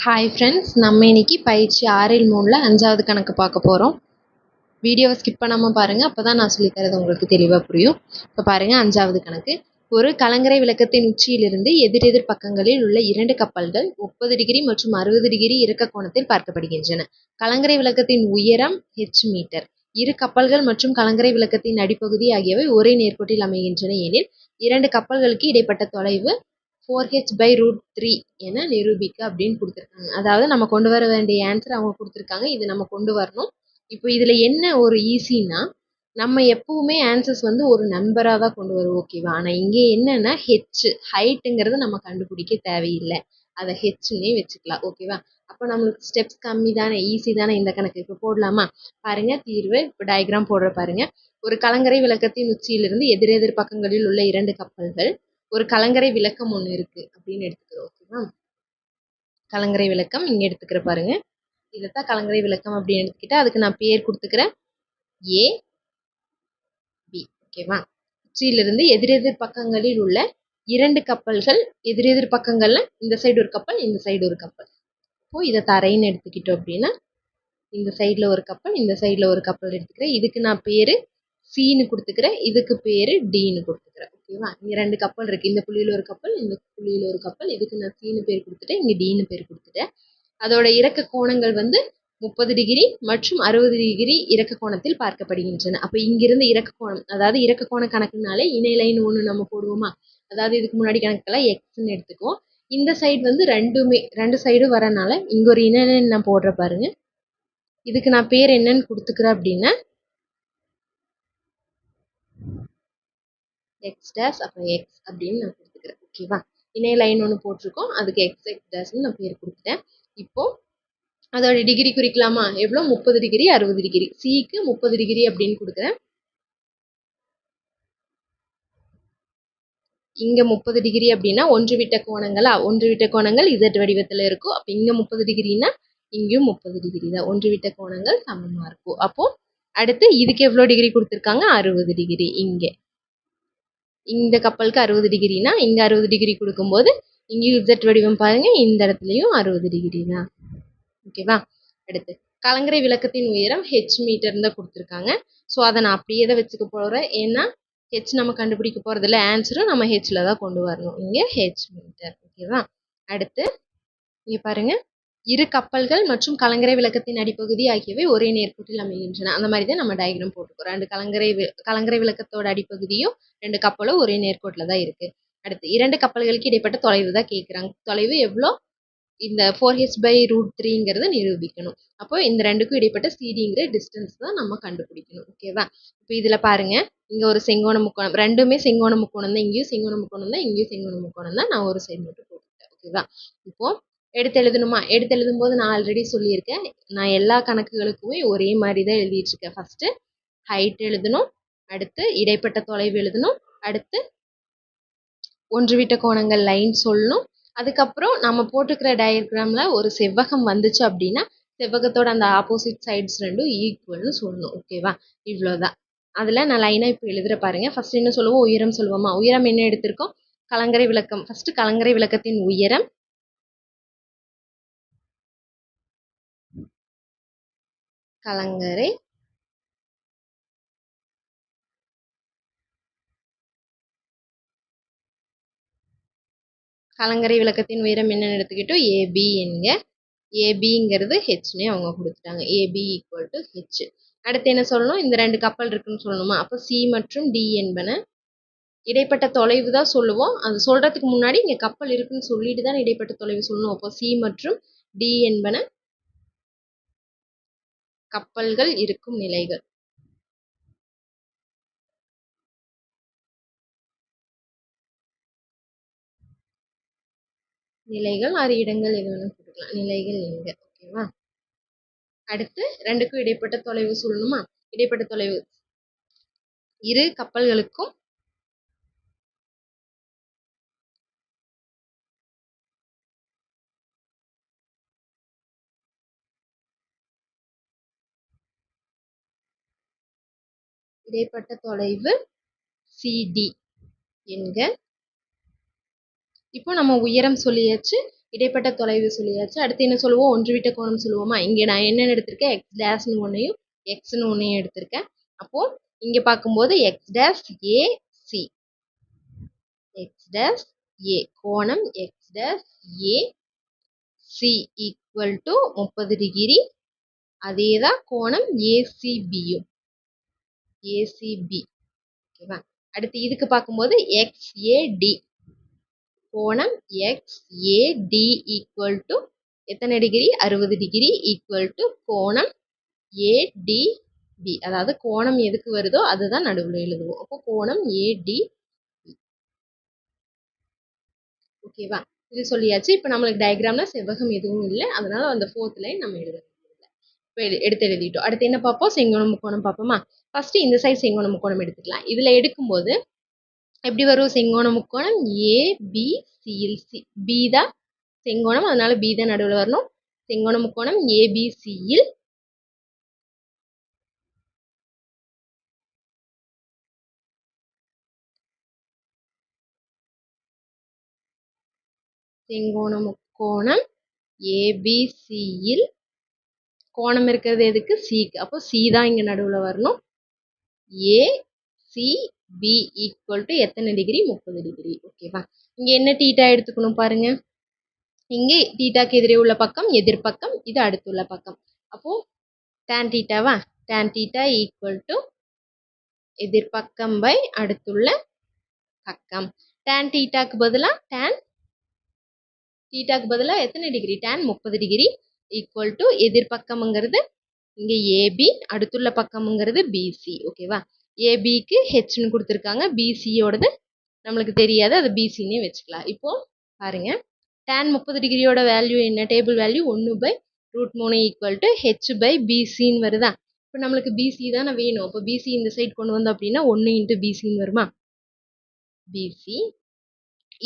Hi friends, நம்ம இன்னைக்கு பயிற்சி 6 3ல் 5வது கணக்கு பார்க்க போகிறோம். வீடியோவை ஸ்கிப் பண்ணாமல் பாருங்கள், அப்போ தான் நான் சொல்லித்தரது உங்களுக்கு தெளிவாக புரியும். இப்போ பாருங்கள், 5வது கணக்கு. ஒரு கலங்கரை விளக்கத்தின் உச்சியிலிருந்து எதிரெதிர் பக்கங்களில் உள்ள 2 கப்பல்கள் 30 டிகிரி மற்றும் 60 டிகிரி இறக்க கோணத்தில் பார்க்கப்படுகின்றன. கலங்கரை விளக்கத்தின் உயரம் h மீட்டர். இரு கப்பல்கள் மற்றும் கலங்கரை விளக்கத்தின் அடிப்பகுதி ஆகியவை ஒரே நேர்கோட்டில் அமைகின்றன எனில் 2 கப்பல்களுக்கு இடைப்பட்ட தொலைவு 4h/√3 என நிரூபிக்க அப்படின்னு கொடுத்துருக்காங்க. அதாவது நம்ம கொண்டு வர வேண்டிய ஆன்சர் அவங்க கொடுத்துருக்காங்க, இது நம்ம கொண்டு வரணும். இப்போ இதில் என்ன ஒரு ஈஸின்னா, நம்ம எப்பவுமே ஆன்சர்ஸ் ஒரு நம்பராக தான் கொண்டு வருவோம், ஓகேவா? ஆனால் இங்கே என்னன்னா ஹைட்டுங்கிறத நம்ம கண்டுபிடிக்க தேவையில்லை, அதை ஹெச்னே வச்சுக்கலாம், ஓகேவா? அப்போ நம்மளுக்கு ஸ்டெப்ஸ் கம்மி தானே, ஈஸி தானே இந்த கணக்கு. இப்போ போடலாமா? பாருங்க தீர்வு. இப்போ டயக்ராம் போடுற பாருங்க. ஒரு கலங்கரை விளக்கத்தின் உச்சியிலிருந்து எதிரெதிர் பக்கங்களில் உள்ள 2 கப்பல்கள், ஒரு கலங்கரை விளக்கம் ஒன்று இருக்கு அப்படின்னு எடுத்துக்கிறோம், ஓகேவா? கலங்கரை விளக்கம் இங்க எடுத்துக்கிற பாருங்க, இதைத்தான் கலங்கரை விளக்கம் அப்படின்னு எடுத்துக்கிட்டா அதுக்கு நான் பேர் கொடுத்துக்கிறேன் ஏ பி, ஓகேவா? உச்சியிலிருந்து எதிரெதிர் பக்கங்களில் உள்ள 2 கப்பல்கள், எதிரெதிர் பக்கங்கள்ல இந்த சைடு ஒரு கப்பல், இந்த சைடு ஒரு கப்பல். இப்போ இதை தரைன்னு எடுத்துக்கிட்டோம் அப்படின்னா இந்த சைடில் ஒரு கப்பல், இந்த சைடில் ஒரு கப்பல் எடுத்துக்கிறேன். இதுக்கு நான் பேர் சின்னு கொடுத்துக்கிறேன், இதுக்கு பேர் டின்னு கொடுத்துக்கிறேன், ஓகேவா? இங்கே 2 கப்பல் இருக்குது, இந்த புள்ளியில் ஒரு கப்பல், இந்த புள்ளியில் ஒரு கப்பல். இதுக்கு நான் சின்னு பேர் கொடுத்துட்டேன், இங்கே டின்னு பேர் கொடுத்துட்டேன். அதோட இறக்க கோணங்கள் 30 டிகிரி மற்றும் 60 டிகிரி இறக்க கோணத்தில் பார்க்கப்படுகின்றன. அப்போ இங்கிருந்து இறக்க கோணம், அதாவது இறக்க கோண கணக்குனாலே இணை லைன் ஒன்று நம்ம போடுவோமா? அதாவது இதுக்கு முன்னாடி கணக்கெல்லாம் எக்ஸ்ன்னு எடுத்துக்குவோம். இந்த சைடு ரெண்டு சைடும் வரனால இங்கே ஒரு இணை லைன் நான் போடுற பாருங்க. இதுக்கு நான் பேர் என்னன்னு கொடுத்துக்கிறேன் அப்படின்னா எக்ஸ் டேஷ், அப்புறம் எக்ஸ் அப்படின்னு நான் கொடுத்துக்கிறேன், ஓகேவா? இணை லைன் ஒன்று போட்டிருக்கோம், அதுக்கு எக்ஸ் டேஷ்னு நான் பேர் கொடுத்துட்டேன். இப்போ அதோட டிகிரி குறிக்கலாமா? எவ்வளோ? 30 டிகிரி 60 டிகிரி. சிக்கு 30 டிகிரி அப்படின்னு கொடுக்குறேன். இங்கே 30 டிகிரி அப்படின்னா ஒன்று விட்ட கோணங்கள் இசட் வடிவத்தில் இருக்கும். அப்போ இங்கே 30 டிகிரின்னா இங்கேயும் 30 டிகிரி தான். ஒன்று விட்ட கோணங்கள் சமமாக இருக்கும். அப்போ அடுத்து இதுக்கு எவ்வளோ டிகிரி கொடுத்துருக்காங்க? 60 டிகிரி. இங்கே இந்த கப்பலுக்கு 60 டிகிரினா இங்கே 60 டிகிரி கொடுக்கும்போது இங்கேயும் இசட் வடிவம் பாருங்க, இந்த இடத்துலையும் 60 டிகிரி தான், ஓகேவா? அடுத்து கலங்கரை விளக்கத்தின் உயரம் ஹெச் மீட்டர் தான் கொடுத்துருக்காங்க. ஸோ அதை நான் அப்படியே தான் வச்சுக்க போகிறேன், ஏன்னா ஹெச் நம்ம கண்டுபிடிக்க போகிறதில்ல, ஆன்சரும் நம்ம ஹெச்சில் தான் கொண்டு வரணும். இங்கே ஹெச் மீட்டர், ஓகேவா? அடுத்து இங்கே பாருங்க, இரு கப்பல்கள் மற்றும் கலங்கரை விளக்கத்தின் அடிப்பகுதி ஆகியவை ஒரே நேர்கோட்டில் அமைகின்றன. அந்த மாதிரி தான் நம்ம டயக்ராம் போட்டுக்கிறோம். ரெண்டு கலங்கரை விளக்கத்தோட அடிப்பகுதியும் 2 கப்பலும் ஒரே நேர்கோட்டில் தான் இருக்குது. அடுத்து 2 கப்பல்களுக்கு இடைப்பட்ட தொலைவு தான் கேட்குறாங்க. தொலைவு எவ்வளோ? இந்த 4h/√3ங்கிறத நிரூபிக்கணும். அப்போ இந்த 2க்கும் இடைப்பட்ட சிடிங்கிற டிஸ்டன்ஸ் தான் நம்ம கண்டுபிடிக்கணும், ஓகேவா? இப்போ இதில் பாருங்க, இங்கே ஒரு செங்கோண முக்கோணம், ரெண்டுமே செங்கோண முக்கோணம் தான். இங்கேயும் செங்கோண முக்கோணம் தான், இங்கேயும் செங்கோண முக்கோணம் தான். நான் ஒரு சைடு மட்டும் போட்டுட்டேன், ஓகேவா? இப்போ எடுத்து எழுதணுமா? எடுத்து எழுதும்போது நான் ஆல்ரெடி சொல்லியிருக்கேன், நான் எல்லா கணக்குகளுக்குமே ஒரே மாதிரி தான் எழுதிட்டு இருக்கேன். ஃபர்ஸ்ட் ஹைட் எழுதணும், அடுத்து இடைப்பட்ட தொலைவு எழுதணும், அடுத்து ஒன்றுவிட்ட கோணங்கள் லைன் சொல்லணும். அதுக்கப்புறம் நம்ம போட்டுக்கிற டயக்ராம்ல ஒரு செவ்வகம் வந்துச்சு அப்படின்னா செவ்வகத்தோட அந்த ஆப்போசிட் சைட்ஸ் ரெண்டும் ஈக்குவல்னு சொல்லணும், ஓகேவா? இவ்வளோதான். அதில் நான் லைனாக இப்போ எழுதுற பாருங்க. ஃபர்ஸ்ட் என்ன சொல்லுவோம்? உயரம் சொல்லுவோமா? உயரம் என்ன எடுத்திருக்கோம்? கலங்கரை விளக்கம். ஃபர்ஸ்ட் கலங்கரை விளக்கத்தின் உயரம், கலங்கரை விளக்கத்தின் உயரம் என்னன்னு எடுத்துக்கிட்டோம்? ஏபி என்க. ஏபிங்கிறது ஹெச்னே அவங்க கொடுத்துட்டாங்க. AB equal to H. அடுத்து என்ன சொல்லணும்? இந்த 2 கப்பல் இருக்குன்னு சொல்லணுமா? அப்போ சி மற்றும் டி என்பன இடைப்பட்ட தொலைவு தான் சொல்லுவோம். அது சொல்றதுக்கு முன்னாடி இங்கே கப்பல் இருக்குன்னு சொல்லிட்டு தான் இடைப்பட்ட தொலைவு சொல்லணும். அப்போ சி மற்றும் டி என்பன கப்பல்கள் இருக்கும் நிலைகள். நிலைகள் 6 இடங்கள் எது வேணும் போட்டுக்கலாம். நிலைகள் எங்க, ஓகேவா? அடுத்து 2க்கும் இடைப்பட்ட தொலைவு சொல்லணுமா? இடைப்பட்ட தொலைவு இரு கப்பல்களுக்கும் இடைப்பட்ட தொலைவு சிடி என்க. இப்போ நம்ம உயரம் சொல்லியாச்சு, இடைப்பட்ட தொலைவு சொல்லியாச்சு. அடுத்து என்ன சொல்லுவோம்? ஒன்றுவிட்ட கோணம் சொல்லுவோமா? இங்கே நான் என்னென்னு எடுத்திருக்கேன்? எக்ஸ் டேஷ்னு ஒன்றையும் எக்ஸ்னு ஒன்றையும் எடுத்திருக்கேன். அப்போது இங்கே பார்க்கும்போது X dash A C, X dash A கோணம் X dash A C equal to 30 degree. அதே தான் கோணம் ஏசிபியும், ஏசிபி. ஓகேவா? அடுத்து இதுக்கு பார்க்கும்போது எக்ஸ்ஏடி, கோணம் எக்ஸ்ஏடி ஈக்குவல் டு எத்தனை டிகிரி? 60 டிகிரி ஈக்குவல் டு கோணம் ஏடிபி. அதாவது கோணம் எதுக்கு வருதோ அதுதான் நடுவில் எழுதுவோம். அப்போ கோணம் ஏடி. ஓகேவா? இது சொல்லியாச்சு. இப்போ நம்மளுக்கு டயக்ராம்ல செவ்வகம் எதுவும் இல்லை, அதனால அந்த 4th லைன் நம்ம எழுத இப்போ எடுத்து எழுதிட்டோம். அடுத்து என்ன பார்ப்போம்? செங்கோண முக்கோணம் பார்ப்போமா? ஃபர்ஸ்ட் இந்த சைடு செங்கோண முக்கோணம் எடுத்துக்கலாம். இதில் எடுக்கும்போது எப்படி வரும்? செங்கோண முக்கோணம் ஏபிசியில் பி தான் செங்கோணம், அதனால பி தான் நடுவில் வரணும். செங்கோண முக்கோணம் ஏபிசியில் செங்கோண முக்கோணம் ஏபிசியில் கோணம் இருக்கிறது எதுக்கு? சிக்கு. அப்போ சி தான் இங்கே நடுவில் வரணும். ஏசிபி ஈக்குவல் டு எத்தனை டிகிரி? 30 டிகிரி. ஓகேவா? இங்கே என்ன தீட்டா எடுத்துக்கணும் பாருங்க. இங்கே தீட்டாக்கு எதிரே உள்ள பக்கம் எதிர்பக்கம், இது அடுத்துள்ள பக்கம். அப்போ tan தீட்டாவா? tan தீட்டா ஈக்குவல் டு எதிர்பக்கம் பை அடுத்துள்ள பக்கம். tan தீட்டாக்கு பதிலாக எத்தனை degree? tan 30 degree equal to எதிர்பக்கம்ங்கிறது இங்கே ஏபி, அடுத்துள்ள பக்கம்ங்கிறது பிசி. ஓகேவா? ஏபிக்கு ஹெச்னு கொடுத்துருக்காங்க, பிசியோடது நம்மளுக்கு தெரியாது, அது பிசின்னே வச்சுக்கலாம். இப்போ பாருங்க, tan 30 டிகிரியோட வேல்யூ என்ன? Table value 1/√3 equal to H by பிசின்னு வருதா? இப்போ நம்மளுக்கு பிசி தானே வேணும். அப்போ பிசி இந்த சைடு கொண்டு வந்தோம் அப்படின்னா 1 இன்ட்டு பிசின்னு வருமா? பிசி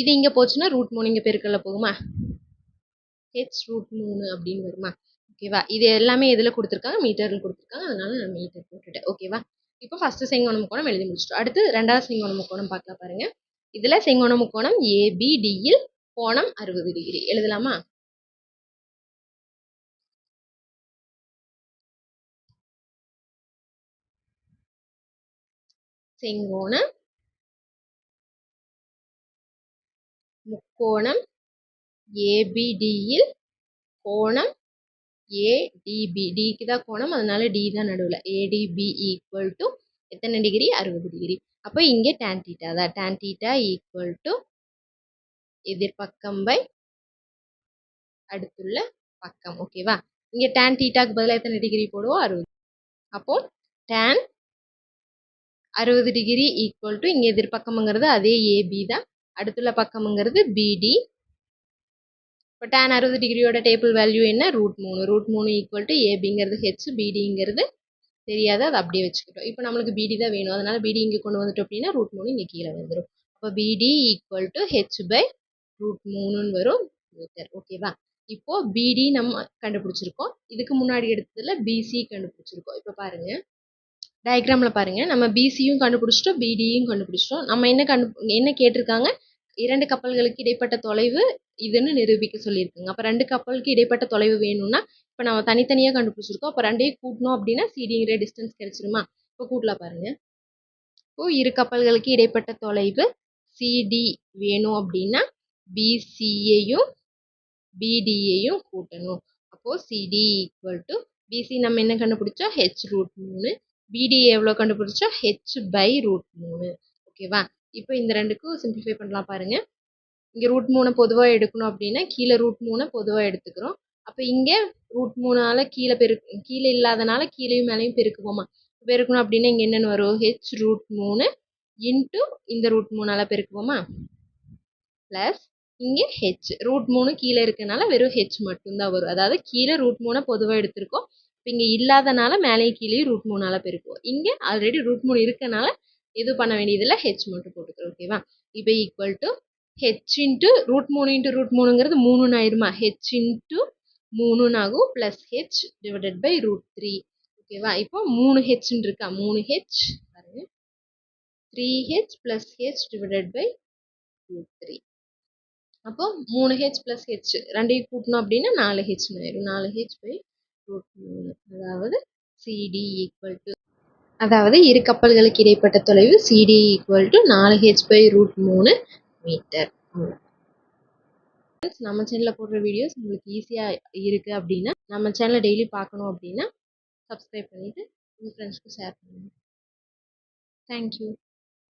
இது இங்கே போச்சுன்னா √3 இங்கே பெருக்கல்ல போகுமா? h√3 அப்படின்னு வருமா? ஓகேவா? இது எல்லாமே எதில் கொடுத்துருக்காங்க? மீட்டரில் கொடுத்துருக்காங்க, அதனால நான் மீட்டர் போட்டுட்டேன். ஓகேவா? இப்போ ஃபர்ஸ்ட் செங்கோண முக்கோணம் எழுதி முடிச்சிட்டோம். அடுத்து ரெண்டாவது செங்கோண முக்கோணம் பார்க்கலாம் பாருங்க. இதில் செங்கோண முக்கோணம் ஏபிடியில் கோணம் 60 டிகிரி எழுதலாமா? செங்கோண முக்கோணம் ஏபிடியில் கோணம் ஏடிபி, டிக்கு தான் கோணம், அதனால டி தான் நடுவில். ஏடிபி ஈக்குவல் டு எத்தனை டிகிரி? 60 டிகிரி. அப்போ இங்கே tan தீட்டா தான். tan தீட்டா ஈக்குவல் டு எதிர்பக்கம் பை அடுத்துள்ள பக்கம். ஓகேவா? இங்கே tan தீட்டாக்கு பதிலாக எத்தனை டிகிரி போடுவோம்? 60. அப்போ tan 60 டிகிரி ஈக்குவல் டு இங்கே எதிர்பக்கம்ங்கிறது அதே ஏபி தான், அடுத்துள்ள பக்கம்ங்கிறது பிடி. இப்போ tan 60 டிகிரியோட டேபிள் வேல்யூ என்ன? √3. √3 ஈக்குவல் டு ஏபிங்கிறது ஹெச், பிடிங்கிறது தெரியாது, அதை அப்படியே வச்சுக்கிட்டோம். இப்போ நம்மளுக்கு பிடி தான் வேணும், அதனால பிடி இங்கே கொண்டு வந்துட்டோம் அப்படின்னா √3 இங்கே கீழே வந்துடும். அப்போ பிடி ஈக்குவல் டு ஹெச் பை √3ன்னு வரும் மீட்டர். ஓகேவா? இப்போ பிடி நம்ம கண்டுபிடிச்சிருக்கோம், இதுக்கு முன்னாடி எடுத்ததுல பிசி கண்டுபிடிச்சிருக்கோம். இப்போ பாருங்க, டயக்ராமில் பாருங்க, நம்ம பிசியும் கண்டுபிடிச்சிட்டோம், பிடியும் கண்டுபிடிச்சிட்டோம். நம்ம என்ன கேட்டிருக்காங்க? 2 கப்பல்களுக்கு இடைப்பட்ட தொலைவு இதுன்னு நிரூபிக்க சொல்லியிருக்காங்க. அப்போ 2 கப்பலுக்கு இடைப்பட்ட தொலைவு வேணும்னா இப்போ நம்ம தனித்தனியாக கண்டுபிடிச்சிருக்கோம். அப்போ 2ஐயும் கூட்டணும் அப்படின்னா சிடிங்கிற டிஸ்டன்ஸ் கிடைச்சிருமா? இப்போ கூட்டலாம் பாருங்க. இப்போ இரு கப்பல்களுக்கு இடைப்பட்ட தொலைவு சிடி வேணும் அப்படின்னா பிசியையும் பிடியையும் கூட்டணும். அப்போ சிடி ஈக்குவல் டு பிசி நம்ம என்ன கண்டுபிடிச்சோம்? h√3. பிடி எவ்வளோ கண்டுபிடிச்சோம்? h by √3. ஓகேவா? இப்போ இந்த ரெண்டுக்கும் சிம்பிளிஃபை பண்ணலாம் பாருங்க. இங்கே √3 பொதுவாக எடுக்கணும் அப்படின்னா கீழே √3 பொதுவாக எடுத்துக்கிறோம். அப்போ இங்கே √3ஆல் கீழே இல்லாதனால கீழேயும் மேலேயும் பெருக்குவோமா? பெருக்கணும் அப்படின்னா இங்கே என்னென்னு வரும்? h√3 இன்ட்டு இந்த √3ஆல் பெருக்குவோமா? ப்ளஸ் இங்கே ஹெச், √3 கீழே இருக்கனால வெறும் ஹெச் மட்டும்தான் வரும். அதாவது கீழே √3 பொதுவாக எடுத்திருக்கோம், இப்போ இங்கே இல்லாதனால மேலேயும் கீழேயும் √3ஆல் பெருக்குவோம். இங்கே ஆல்ரெடி √3 இருக்கனால எதுவும் பண்ண வேண்டியதில்லை, ஹெச் மட்டும் போட்டுக்கிறோம். ஓகேவா? இப்போ equal to H into √3 into √3ங்கிறது 3ன்னு ஆயிருமா? ஹெச் இன்ட்டு 3ன்னு ஆகும், ப்ளஸ் ஹெச் டிவைடட் பை √3. ஓகேவா? இப்போ 3 ஹெச்ன்னு இருக்கா? 3 ஹெச் பாருங்க, 3h plus H divided by √3. அப்போ 3h + h ரெண்டையும் கூட்டணும் அப்படின்னா 4hன்னு ஆயிரும். 4h/√3 அதாவது CD = அதாவது இரு கப்பல்களுக்கு இடைப்பட்ட தொலைவு CD = 4h/√3 மீட்டர். நம்ம சேனல்ல போடுற வீடியோஸ் உங்களுக்கு ஈஸியா இருக்கு அப்படின்னா, நம்ம சேனலை டெய்லி பார்க்கணும் அப்படின்னா, சப்ஸ்கிரைப் பண்ணிட்டு உங்க ஃப்ரெண்ட்ஸ்க்கு ஷேர் பண்ணுங்க. Thank you.